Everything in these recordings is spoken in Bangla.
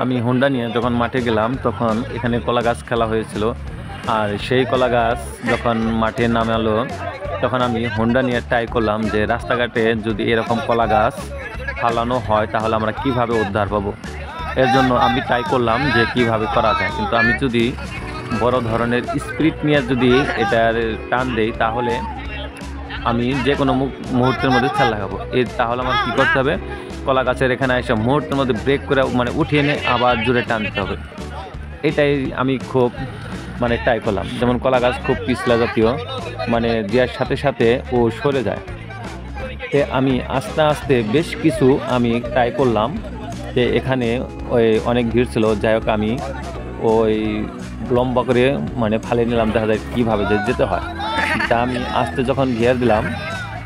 আমি হোন্ডা নিয়ে যখন মাঠে গেলাম তখন এখানে কলা গাছ খেলা হয়েছিল। আর সেই কলা গাছ যখন মাঠে নামালো তখন আমি হোন্ডা নিয়ে ট্রাই করলাম যে রাস্তাঘাটে যদি এরকম কলা গাছ ফালানো হয় তাহলে আমরা কিভাবে উদ্ধার পাবো। এর জন্য আমি ট্রাই করলাম যে কিভাবে করা যায়, কিন্তু আমি যদি বড় ধরনের স্পিড নিয়ে যদি এটার টান দেই তাহলে আমি যে কোনো মুহূর্তের মধ্যে ছাল লাগাবো। তাহলে আমার কী করতে হবে, কলা গাছের এখানে এসে মুহূর্তের মধ্যে ব্রেক করে মানে উঠিয়ে এনে আবার জোরে টান দিতে হবে। এটাই আমি খুব ট্রাই করলাম। যেমন কলা গাছ খুব পিছলা জাতীয়, দেওয়ার সাথে সাথে ও সরে যায়। আমি আস্তে আস্তে বেশ কিছু আমি ট্রাই করলাম যে এখানে ওই অনেক ভিড় ছিল। যাই হোক আমি ওই লম্বা করে ফালিয়ে নিলাম, দেখা যায় কীভাবে যেতে হয়। তা আমি আস্তে যখন গিয়ার দিলাম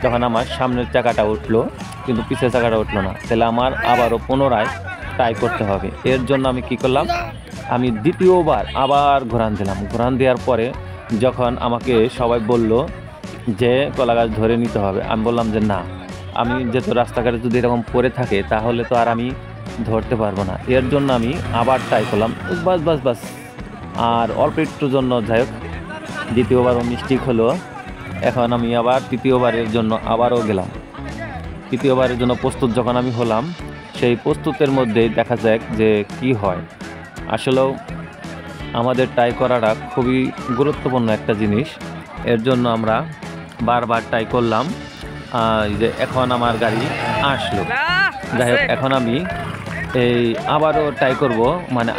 তখন আমার সামনের চাকাটা উঠলো কিন্তু পিছের চাকাটা উঠলো না। তাহলে আমার আবারও পুনরায় ট্রাই করতে হবে। এর জন্য আমি কি করলাম, আমি দ্বিতীয়বার আবার ঘোরান দিলাম। ঘোরান দেওয়ার পরে যখন আমাকে সবাই বলল যে কলা গাছ ধরে নিতে হবে, আমি বললাম যে না, আমি যেহেতু রাস্তাঘাটে যদি এরকম পড়ে থাকে তাহলে তো আর আমি ধরতে পারবো না। এর জন্য আমি আবার ট্রাই করলাম, বাস আর অল্প একটুর জন্য। যাই হোক দ্বিতীয়বারও মিস্টেক হলো। এখন আমি আবার তৃতীয়বারের জন্য আবারও গেলাম। তৃতীয়বারের জন্য প্রস্তুত যখন আমি হলাম, সেই প্রস্তুতের মধ্যেই দেখা যাক যে কি হয়। আসলেও আমাদের ট্রাই করাটা খুবই গুরুত্বপূর্ণ একটা জিনিস। এর জন্য আমরা বারবার ট্রাই করলাম। যে এখন আমার গাড়ি আসলো। যাই হোক এখন আমি আবারও ট্রাই করব,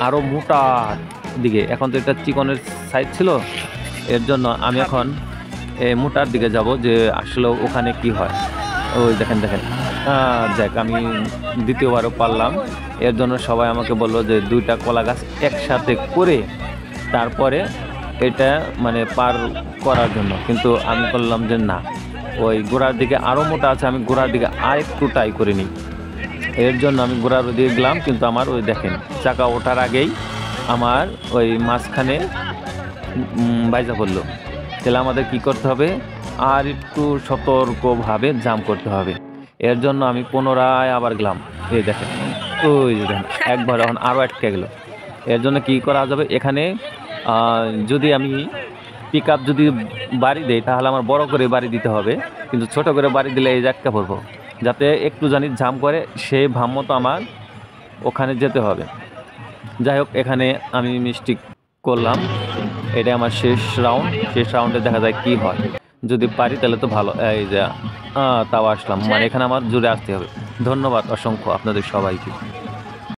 আরও মোটার দিকে। এখন তো এটা চিকনের সাইজ ছিল, এর জন্য আমি এখন মোটার দিকে যাব যে আসলে ওখানে কি হয়। ওই দেখেন যাক আমি দ্বিতীয়বারও পারলাম। এর জন্য সবাই আমাকে বললো যে দুইটা কলা গাছ একসাথে করে তারপরে এটা পার করার জন্য। কিন্তু আমি বললাম যে না, ওই গোড়ার দিকে আরও মোটা আছে, আমি গোড়ার দিকে আর একটু ট্রাই করে নিই। এর জন্য আমি গোড়ার দিকে গেলাম, কিন্তু আমার ওই দেখেন চাকা ওঠার আগেই আমার ওই মাঝখানে বাইজা পড়লো। তাহলে আমাদের কি করতে হবে, আর একটু সতর্কভাবে জাম করতে হবে। এর জন্য আমি পুনরায় আবার গেলাম। এই দেখেন ওই দেখেন একবার এখন আরও আটকে গেল। এর জন্য কি করা যাবে, এখানে যদি আমি পিক আপ যদি বাড়ি দেই তাহলে আমার বড় করে বাড়ি দিতে হবে, কিন্তু ছোট করে বাড়ি দিলে এই জায়গা পড়বো, যাতে একটু জানি জাম করে সেই ভাম মতো আমার ওখানে যেতে হবে। যাই হোক এখানে আমি মিস্টেক করলাম। এটা আমার শেষ রাউন্ডে দেখা যায় কি হয়। যদি পারি তাহলে তো ভালো। এই যে তাও আসলাম, এখানে আমার জুড়ে আসতে হবে। ধন্যবাদ অসংখ্য আপনাদের সবাইকে।